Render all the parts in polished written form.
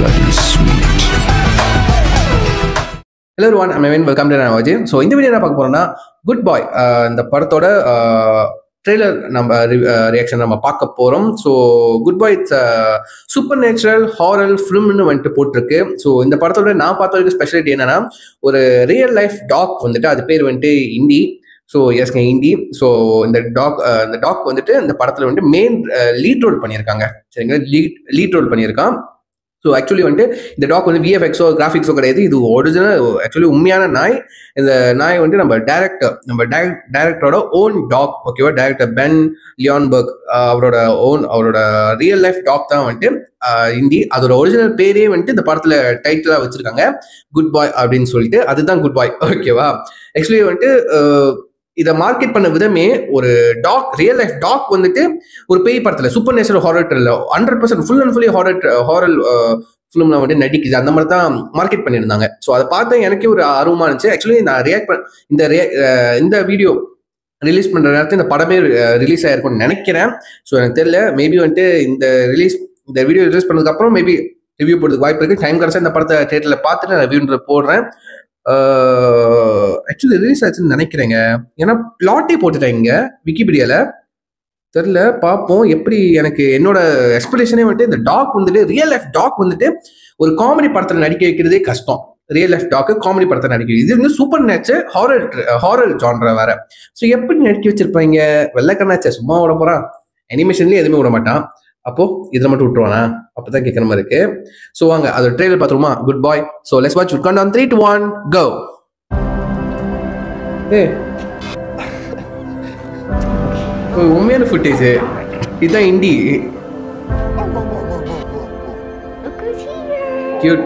bloody sweet. Hello everyone, I'm Evan. Welcome to Navaji. So இந்த video என்ன பார்க்க போறோம்னா குட் பாய் இந்த படத்தோட ட்ரெய்லர் நம்ம ரியாக்ஷன் நம்ம பார்க்க போறோம். So goodbye it's super natural horror ஃபிலிம்னு வந்துட்டு போட்டிருக்கு. ஸோ இந்த படத்தோட நான் பார்த்த வரைக்கும் ஸ்பெஷாலிட்டி என்னன்னா ஒரு ரியல் லைஃப் டாக் வந்துட்டு அது பேர் வந்துட்டு இண்டி. ஸோ எஸ்ங்க இண்டி. ஸோ இந்த டாக் வந்துட்டு இந்த படத்தில் வந்துட்டு மெயின் லீட் ரோல் பண்ணியிருக்காங்க. சரிங்களா, லீட் ரோல் பண்ணியிருக்கான். ஸோ ஆக்சுவலி வந்துட்டு இந்த டாக் வந்து விஎஃப்எக்ஸோ கிராஃபிக்ஸோ கிடையாது, இது ஒரிஜினல் ஆக்சுவலி உண்மையான நாய். இந்த நாய் வந்து நம்ம டைரக்டரோட ஓன் டாக். ஓகேவா, டைரக்டர் பென் லியான்பர்க் அவரோட ரியல் லைஃப் டாக் தான் வந்துட்டு இந்தி. அதோட ஒரிஜினல் பேரே வந்துட்டு இந்த படத்துல டைட்டிலா வச்சிருக்காங்க குட் பாய் அப்படின்னு சொல்லிட்டு. அதுதான் குட் பாய். ஓகேவா, ஆக்சுவலி வந்துட்டு இதை மார்க்கெட் பண்ண விதமே ஒரு டாக், ரியல் லைஃப் டாக் வந்துட்டு ஒரு பேய் படத்துல super natural horror thriller 100% full and fully horror ஃபிலிம்ல வந்துட்டு நடிக்குது, அந்த மாதிரி தான் மார்க்கெட் பண்ணியிருந்தாங்க. ஸோ அதை பார்த்து எனக்கே ஒரு ஆர்வமா இருந்துச்சு. ஆக்சுவலி நான் இந்த வீடியோ ரிலீஸ் பண்ற நேரத்தில் இந்த படமே ரிலீஸ் ஆயிருக்கும்னு நினைக்கிறேன். ஸோ எனக்கு தெரியல, மேபி வந்துட்டு இந்த வீடியோ ரிலீஸ் பண்ணதுக்கு அப்புறம் மேபி ரிவ்யூ போடுறதுக்கு வாய்ப்பு இருக்கு. டைம் கிடைச்சா இந்த படத்தை தியேட்டர்ல பார்த்துட்டு நான் ரிவ்யூ போடுறேன். ஆக்சுவலி ரிலீஸ் ஆச்சுன்னு நினைக்கிறேங்க, ஏன்னா பிளாட்டே போட்டுட்டாங்க விக்கிபீடியால. தெரியல, பார்ப்போம் எப்படி. எனக்கு என்னோட எக்ஸ்பெக்டேஷனே வந்துட்டு இந்த டாக் வந்துட்டு ரியல் லைஃப் டாக் வந்துட்டு ஒரு காமெடி படத்தில் நடிக்க வைக்கிறதே கஷ்டம். ரியல் லைஃப் டாக்கு காமெடி படத்தை நடிக்க, இது வந்து சூப்பர் நேச்சர் ஹாரர் ஜான்ரா வேற. ஸோ எப்படி நடிக்க வச்சிருப்பாங்க? வெள்ளைக்கண்ணாச்சே சும்மா விட போறான், அனிமேஷன்லயே எதுவுமே விட மாட்டான். அப்போ இதில் மட்டும் விட்டுருவானா? அப்பதான் கேட்குற மாதிரி இருக்கு. ஸோ வாங்க அதோட ட்ரெய்லர் பார்த்துருமா good bye. So let's watch it. Count down 3 2 1 go. உண்மையான ஃபுட்டேஜ் இதுதான் இண்டி. Cute.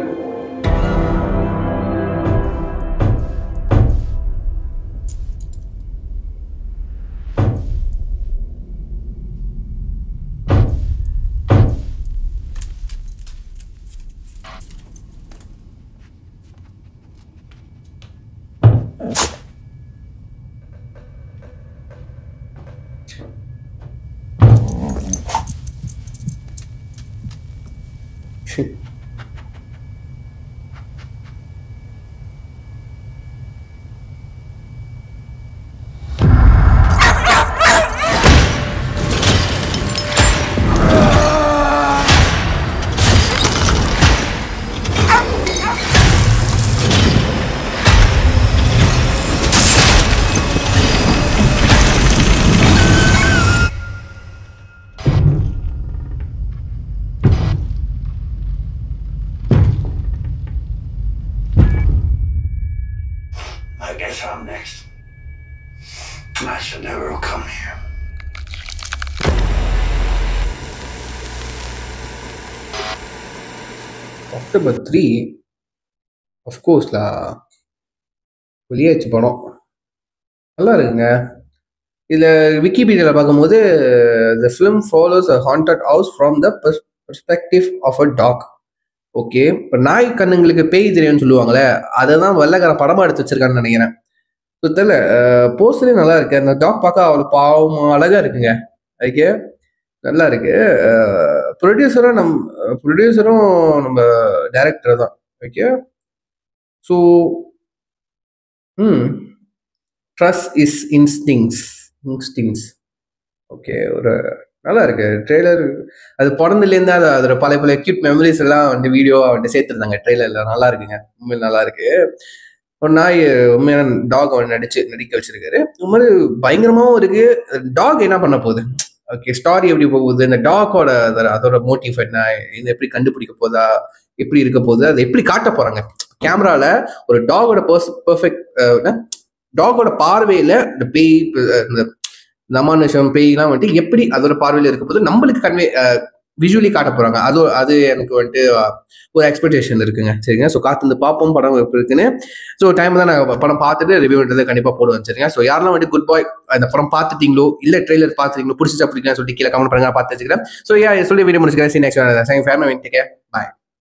I guess I'm next. I should never have come here. October 3 of course la வெளியாச்சு படம். நல்லா இருக்குங்க. இதில் விக்கிபீடியாவில் பார்க்கும்போது the film follows a haunted house from the perspective of a dog. Okay, இப்போ நாய் கண்ணுங்களுக்கு பேய் தெரியும்னு சொல்லுவாங்களே, அதை தான் வெள்ளைக்கார படமாக எடுத்து வச்சிருக்கான்னு நினைக்கிறேன். ஸோ தெரியல, போஸ்டரே நல்லா இருக்கு. அந்த டாக் பார்க்க அவ்வளோ பாவமா அழகா இருக்குங்க. ஓகே, நல்லா இருக்கு. ப்ரொடியூசரும் நம்ம டைரக்டர் தான். Okay, so trust is instincts. Okay, ஒரு நல்லா இருக்கு ட்ரெய்லர். அது பிறந்ததுலேருந்து அதோட பழைய கியூட் மெமரிஸ் எல்லாம் வந்து வீடியோ வந்துட்டு சேர்த்துருந்தாங்க ட்ரெய்லர்ல. நல்லா இருக்குங்க, உண்மையில நல்லா இருக்கு. ஒரு நாய் உண்மையான டாக் நடிக்க வச்சிருக்காரு. இது மாதிரி பயங்கரமாவும் இருக்கு. டாக் என்ன பண்ண போகுது? ஓகே, ஸ்டாரி எப்படி போகுது, இந்த டாகோட அதோட மோட்டிவ் என்ன, இது எப்படி கண்டுபிடிக்க போதா, எப்படி இருக்க போகுது, அதை எப்படி காட்ட போறாங்க கேமரால. ஒரு டாகோட டாகோட பார்வையில இந்த பேய், இந்த நமானுஷம் பேய்லாம் வந்துட்டு எப்படி அதோட பார்வையில் இருக்க போது நம்மளுக்கு விஷுவலி காட்ட போறாங்க. அது எனக்கு வந்துட்டு ஒரு எக்ஸ்பெக்டேஷன் இருக்குங்க. சரிங்க, ஸோ காத்து வந்து பார்ப்போம் படம் எப்படி இருக்குன்னு. ஸோ டைம் தான் நான் படம் பார்த்துட்டு ரிவ்யூன்றதை கண்டிப்பாக போடுவேன். சரிங்க, ஸோ யாரெல்லாம் வந்துட்டு குட் பாய் அந்த படம் பார்த்துட்டீங்களோ இல்லை ட்ரெய்லர் பார்த்துட்டீங்களோ பிடிச்சிச்சா பிடிக்கலாம் சொல்லிட்டு கீழே கமெண்ட் பண்ணுங்க, பார்த்து வச்சுக்கிறேன். ஸோ சொல்லி வீடியோ முடிச்சுக்கிறேன். நெக்ஸ்ட் ஃபேமிலி பாய்.